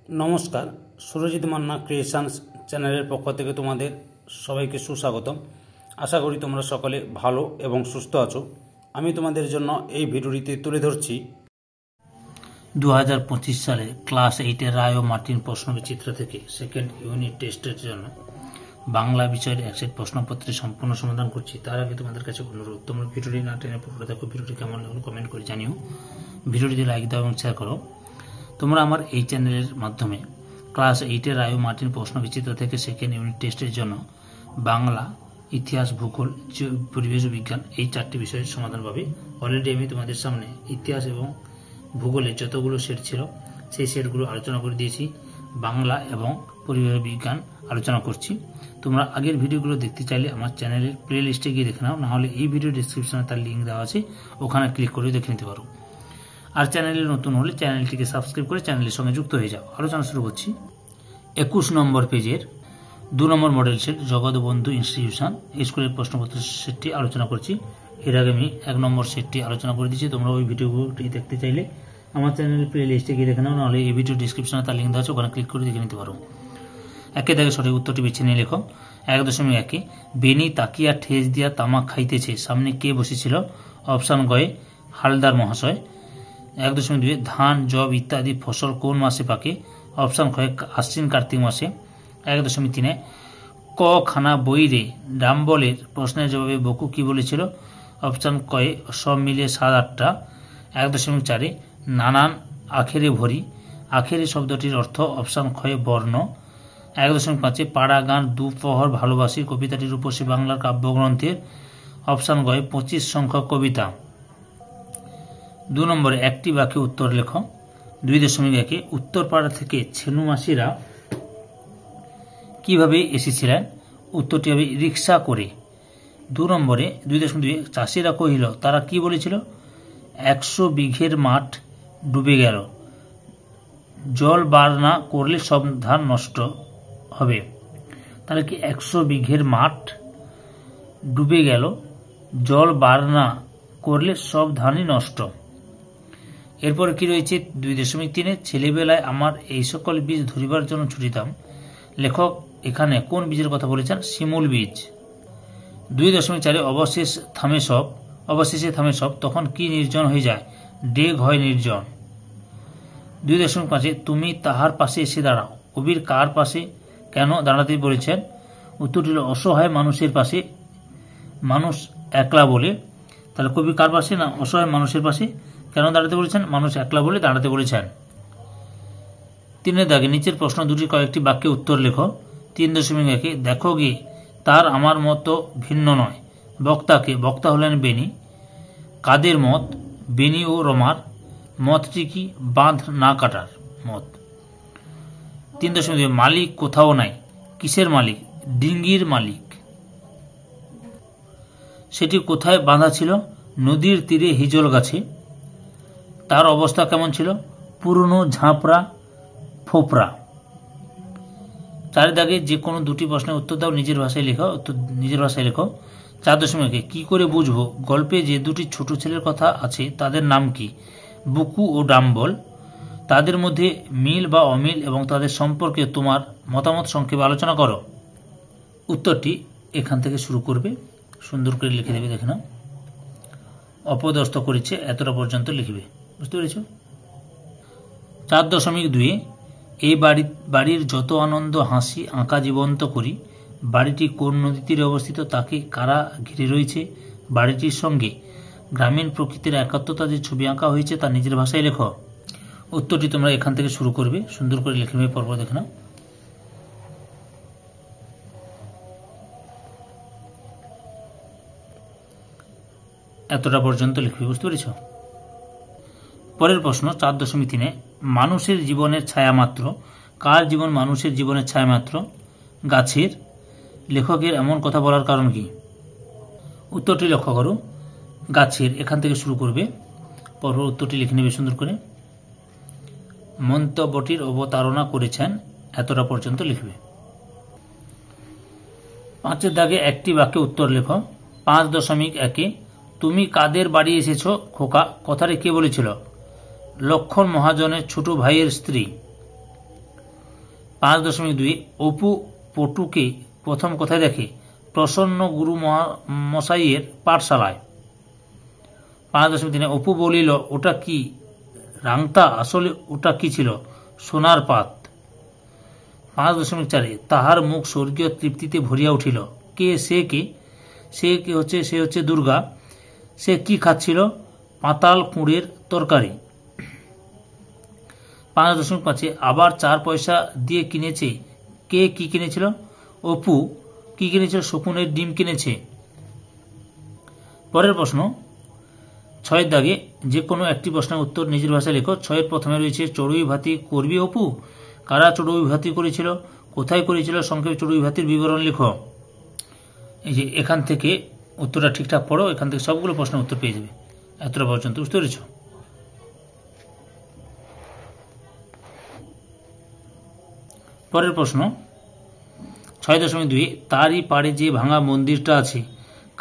নমস্কার, সুরজিৎ মান্না ক্রিয়েশনস চ্যানেলের পক্ষ থেকে তোমাদের সবাইকে সুস্বাগতম। আশা করি তোমরা সকলে ভালো এবং সুস্থ আছো। আমি তোমাদের জন্য এই ভিডিওটিতে তুলে ধরছি 2025 সালে ক্লাস 8-এর রায় ও মার্টিন প্রশ্নবিচিত্র থেকে সেকেন্ড ইউনিট টেস্টের জন্য বাংলা বিষয়ের এক সেট প্রশ্নপত্রের সম্পূর্ণ সমাধান করছি। তার আগে তোমাদের কাছে অনুরোধ, তোমরা ভিডিওটি না টেনে পুরো দেখো। ভিডিওটি কেমন লাগলো কমেন্ট করে জানিও। ভিডিওটিতে লাইক দাও এবং শেয়ার করো। তোমরা আমার এই চ্যানেলের মাধ্যমে ক্লাস 8-এর রায় ও মার্টিন প্রশ্নবিচিত্র থেকে সেকেন্ড ইউনিট টেস্টের জন্য বাংলা, ইতিহাস, ভূগোল, পরিবেশ বিজ্ঞান এই 4টি বিষয়ের সমাধান পাবে। অলরেডি আমি তোমাদের সামনে ইতিহাস এবং ভূগোলের যতগুলো সেট ছিল সেই সেটগুলো আলোচনা করে দিয়েছি। বাংলা এবং পরিবেশ বিজ্ঞান আলোচনা করছি। তোমরা আগের ভিডিওগুলো দেখতে চাইলে আমার চ্যানেলের প্লে লিস্টে গিয়ে দেখে নাও, নাহলে এই ভিডিও ডিসক্রিপশনে তার লিঙ্ক দেওয়া আছে, ওখানে ক্লিক করে দেখে নিতে পারো। আর চ্যানেলে নতুন হলে চ্যানেলটিকে সাবস্ক্রাইব করে চ্যানেলের সঙ্গে যুক্ত হয়ে যাও। আলোচনা শুরু করছি। 21 নম্বর পেজের 2 নম্বর মডেল সেট জগৎবন্ধু ইনস্টিটিউশন স্কুলের প্রশ্নপত্রের সেটটি আলোচনা করছি। এর আগে আমি 1 নম্বর সেটটি আলোচনা করে দিচ্ছি। তোমরা ওই ভিডিওটি দেখতে চাইলে আমার চ্যানেলের প্লে লিস্টে গিয়ে দেখে নাও, নাহলে এই ভিডিও ডিসক্রিপশনে তার লিঙ্ক দেওয়া আছে, ওখানে ক্লিক করে দেখে নিতে পারো। একে দেখে সঠিক উত্তরটি বেছে নিয়ে লেখো। 1.1 বেনি তাকিয়া ঠেস দিয়া তামাক খাইতেছে, সামনে কে বসেছিল? অপশান গয়ে হালদার মহাশয়। 1.2 ধান, জব ইত্যাদি ফসল কোন মাসে পাকে? অপশান ক্ষয় আশ্বিন কার্তিক মাসে। 1.3 ক খানা বইরে ডাম্বলের প্রশ্নের জবাবে বকু কি বলেছিল? অপশান কয়ে সব মিলিয়ে 7-8টা। 1.4 নানান আখেরে ভরি, আখেরে শব্দটির অর্থ? অপশান ক্ষয়ে বর্ণ। 1.5 পাড়া গান দুপহর ভালোবাসি কবিতাটির রূপসী বাংলার কাব্যগ্রন্থের? অপশান গয়ে 25 সংখ্যক কবিতা। 2 নম্বরে একটি বাক্যে উত্তর লেখো। 2.1 উত্তরপাড়া থেকে ছেনু মাসিরা কিভাবে এসেছিলেন? উত্তরটি হবে রিক্সা করে। 2 নম্বরে 2.2 চাষিরা কহিল তারা কি বলেছিল? 100 বিঘের মাঠ ডুবে গেল, জল বার না করলে সব ধান নষ্ট হবে। তাহলে কি 100 বিঘের মাঠ ডুবে গেল, জল বার না করলে সব ধানই নষ্ট। এরপর কি রয়েছে 2.3 ছেলেবেলায় আমার এই সকল বীজ ধরিবার জন্য ছুটিতাম। লেখক এখানে কোন বীজের কথা বলেছেন? শিমুল বীজ। 2.4 অবশেষে থামে সব, তখন কি নির্জন হয়ে যায়? ডেগ হয় নির্জন। 2.5 তুমি তাহার পাশে এসে দাঁড়াও, কবির কার পাশে কেন দাঁড়াতে বলেছেন? উত্তরটি হল অসহায় মানুষের পাশে, মানুষ একলা বলে। তাহলে কবি কার পাশে? না, অসহায় মানুষের পাশে কেন দাঁড়াতে বলেছেন? মানুষ একলা বলে দাঁড়াতে বলেছেন। 3 দাগে নিচের প্রশ্ন দুটির কয়েকটি বাক্যে উত্তর লেখো। 3.1 দেখো গে তার আমার মতো ভিন্ন নয়, বক্তাকে? বক্তা হলেন বেনি। কাদের মত? বেনি ও রমার। মতটি কি? বাঁধ না কাটার মত। 3.2 মালিক কোথাও নাই, কিসের মালিক? ডিঙ্গির মালিক। সেটি কোথায় বাঁধা ছিল? নদীর তীরে হিজল গাছে। তার অবস্থা কেমন ছিল? পুরনো, ঝাঁপড়া, ফোপরা। 4 দাগে যে কোনো দুটি প্রশ্নের উত্তর দাও, নিজের ভাষায় লেখো। 4.1 কি করে বুঝবো গল্পে যে দুটি ছোট ছেলের কথা আছে তাদের নাম কি? বুকু ও ডাম্বল। তাদের মধ্যে মিল বা অমিল এবং তাদের সম্পর্কে তোমার মতামত সংক্ষেপে আলোচনা করো। উত্তরটি এখান থেকে শুরু করবে, সুন্দর করে লিখে দেবে। দেখে নাও, অপদস্থ করেছে এতটা পর্যন্ত লিখবে। বুঝতে পেরেছ? 4.2 এই বাড়ির যত আনন্দ হাসি আঁকা জীবন্ত করি। বাড়িটি কোন নদী তীরে অবস্থিত? তাকে কারা ঘিরে রয়েছে? বাড়িটির সঙ্গে গ্রামীণ প্রকৃতির একাত্মতা যে ছবি আঁকা হয়েছে তা নিজের ভাষায় লেখো। উত্তরটি তোমরা এখান থেকে শুরু করবে, সুন্দর করে লিখে নেবে। পরপর দেখে নাও। এতটা পর্যন্ত লিখবে। বুঝতে পেরেছ? পরের প্রশ্ন 4.3 মানুষের জীবনের ছায়া মাত্র। কার জীবন মানুষের জীবনের ছায়া মাত্র? গাছের। লেখকের এমন কথা বলার কারণ কি? উত্তরটি লক্ষ্য করো, গাছের। এখান থেকে শুরু করবে, পরপর উত্তরটি লিখে নেবে সুন্দর করে। মন্তব্যটির অবতারণা করেছেন, এতটা পর্যন্ত লিখবে। 5 দাগে একটি বাক্যে উত্তর লেখো। 5.1 তুমি কাদের বাড়ি এসেছ খোকা? কথাটি কে বলেছিল? লক্ষণ মহাজনের ছোট ভাইয়ের স্ত্রী। 5.2 অপু পটুকে প্রথম কোথায় দেখে? প্রসন্ন গুরু মশাইয়ের পাঠশালায়। 5.3 অপু বলিল, ওটা কি রাংতা? আসলে ওটা কি ছিল? সোনার পাত। 5.4 তাহার মুখ স্বর্গীয় তৃপ্তিতে ভরিয়া উঠিল। কে সে? কে সে? সে হচ্ছে দুর্গা। সে কি খাচ্ছিল? পাতাল কুঁড়ের তরকারি। 5.5 আবার 4 পয়সা দিয়ে কিনেছে। কে কি কিনেছিল? অপু। কি কিনেছিল? শকুনের ডিম কিনেছে। পরের প্রশ্ন 6 দাগে যে কোনো একটি প্রশ্নের উত্তর নিজের ভাষায় লেখো। 6 প্রথমে রয়েছে চড়ুই ভাতি করবি অপু? কারা চড়ুই ভাতি করেছিল? কোথায় করেছিল? সংক্ষেপে চড়ুই ভাতির বিবরণ লেখো। এই যে এখান থেকে উত্তরটা ঠিকঠাক পড়ো, এখান থেকে সবগুলো প্রশ্নের উত্তর পেয়ে যাবে। এতটা পর্যন্ত বুঝতে পেরেছ? পরের প্রশ্ন 6.2 তারই পাড়ে যে ভাঙা মন্দিরটা আছে,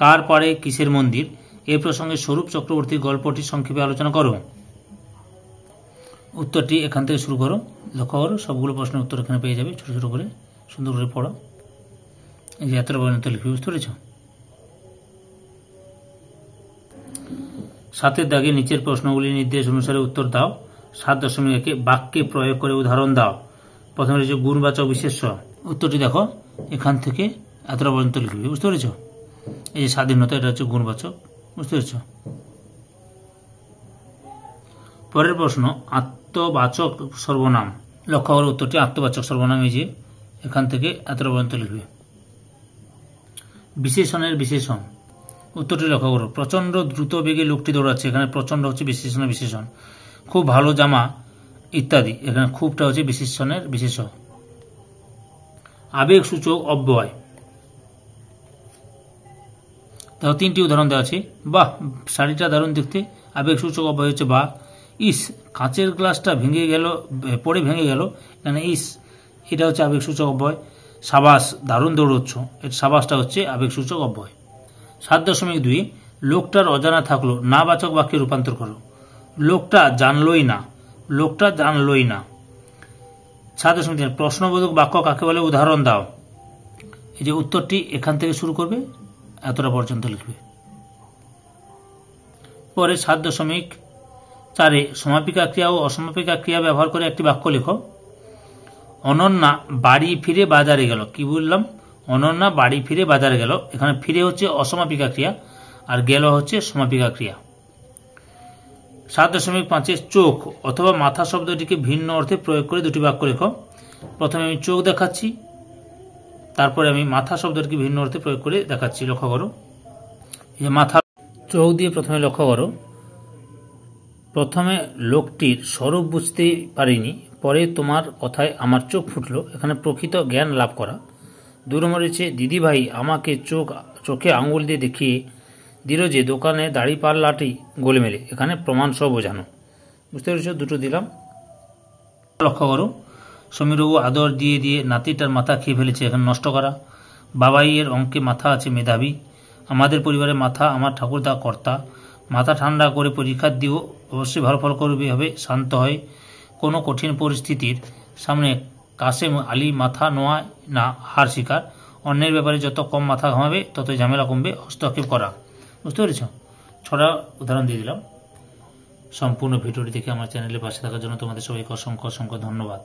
কার পাড়ে, কিসের মন্দির? এ প্রসঙ্গে স্বরূপ চক্রবর্তীর গল্পটি সংক্ষেপে আলোচনা করো। উত্তরটি এখান থেকে শুরু করো, লক্ষ্য করো, সবগুলো প্রশ্নের উত্তর এখানে পেয়ে যাবে। ছোট ছোট করে সুন্দর করে পড়ো। এই যে এতটা পর্যন্ত লিখবে, বুঝতে পেরেছ? 7 দাগে নিচের প্রশ্নগুলি নির্দেশ অনুসারে উত্তর দাও। 7.1 বাক্যে প্রয়োগ করে উদাহরণ দাও। প্রথমে রয়েছে গুণবাচক বিশেষ্য। উত্তরটি দেখো, এখান থেকে এতটা পর্যন্ত লিখবে, বুঝতে পেরেছ? এই যে স্বাধীনতা, এটা হচ্ছে গুণবাচক, বুঝতে পেরেছ? পরের প্রশ্ন আত্মবাচক সর্বনাম। লক্ষ্য করো উত্তরটি আত্মবাচক সর্বনাম। এই যে এখান থেকে এতটা পর্যন্ত লিখবে। বিশেষণের বিশেষণ। উত্তরটি লক্ষ্য করো, প্রচন্ড দ্রুত বেগে লোকটি দৌড়াচ্ছে, এখানে প্রচন্ড হচ্ছে বিশেষণের বিশেষণ। খুব ভালো জামা ইত্যাদি, এখানে খুবটা হচ্ছে বিশেষণের বিশেষণ। আবেগ সূচক অব্যয়। দেখো 3টি উদাহরণ দেওয়া আছে। বাহ, শাড়িটা দারুণ দেখতে। আবেগ সূচক অব্যয় হচ্ছে বাহ। ইস, কাঁচের গ্লাসটা পড়ে ভেঙে গেল, এখানে ইস, এটা হচ্ছে আবেগ সূচক অব্যয়। সাবাস, দারুণ দৌড়চ্ছ, সাবাসটা হচ্ছে আবেগ সূচক অব্যয়। 7.2 লোকটার অজানা থাকলো, না বাচক বাক্যে রূপান্তর করো। লোকটা জানলই না, লোকটা জানলই না। 7.3 প্রশ্নবোধক বাক্য কাকে বলে? উদাহরণ দাও। এই যে উত্তরটি এখান থেকে শুরু করবে, এতটা পর্যন্ত লিখবে। পরে 7.4 সমাপিকা ক্রিয়া ও অসমাপিকা ক্রিয়া ব্যবহার করে একটি বাক্য লেখো। অনন্যা বাড়ি ফিরে বাজারে গেল। কি বললাম? অনন্যা বাড়ি ফিরে বাজারে গেল, এখানে ফিরে হচ্ছে অসমাপিকা ক্রিয়া আর গেল হচ্ছে সমাপিকা ক্রিয়া। 7.5 চোখ অথবা মাথা শব্দটিকে ভিন্ন অর্থে প্রয়োগ করে দুটি বাক্য লেখো। প্রথমে আমি চোখ দেখাচ্ছি, তারপরে আমি মাথা শব্দটিকে ভিন্ন অর্থে প্রয়োগ করে দেখাচ্ছি। লক্ষ্য করো, এই মাথা চোখ দিয়ে প্রথমে লক্ষ্য করো। প্রথমে লোকটির স্বরূপ বুঝতে পারিনি, পরে তোমার কথায় আমার চোখ ফুটলো, এখানে প্রকৃত জ্ঞান লাভ করা। 2 নম্বর রয়েছে দিদিভাই আমাকে চোখে আঙুল দিয়ে দেখিয়ে দিল যে দোকানে দাড়িপাল্লাটি গোলমেলে, এখানে প্রমাণ সহ বোঝানো। বুঝতে পেরেছ? দুটো দিলাম। লক্ষ্য করো, সমীরবাবু আদর দিয়ে দিয়ে নাতিটার মাথা খেয়ে ফেলেছে, এখানে নষ্ট করা। বাবাইয়ের অঙ্কে মাথা আছে, মেধাবী। আমাদের পরিবারের মাথা আমার ঠাকুরদা কর্তা। মাথা ঠান্ডা করে পরীক্ষা দিও, অবশ্যই ভালো ফল করবে, হবে শান্ত হয়। কোনো কঠিন পরিস্থিতির সামনে কাসেম আলী মাথা নোয়ায় না, হার স্বীকার। অন্যের ব্যাপারে যত কম মাথা ঘামাবে ততই ঝামেলা কমবে, হস্তক্ষেপ করা। বুঝতে পেরেছ? 6টা উদাহরণ দিয়ে দিলাম। সম্পূর্ণ ভিডিওটি দেখে আমার চ্যানেলে পাশে থাকার জন্য তোমাদের সবাইকে অসংখ্য অসংখ্য ধন্যবাদ।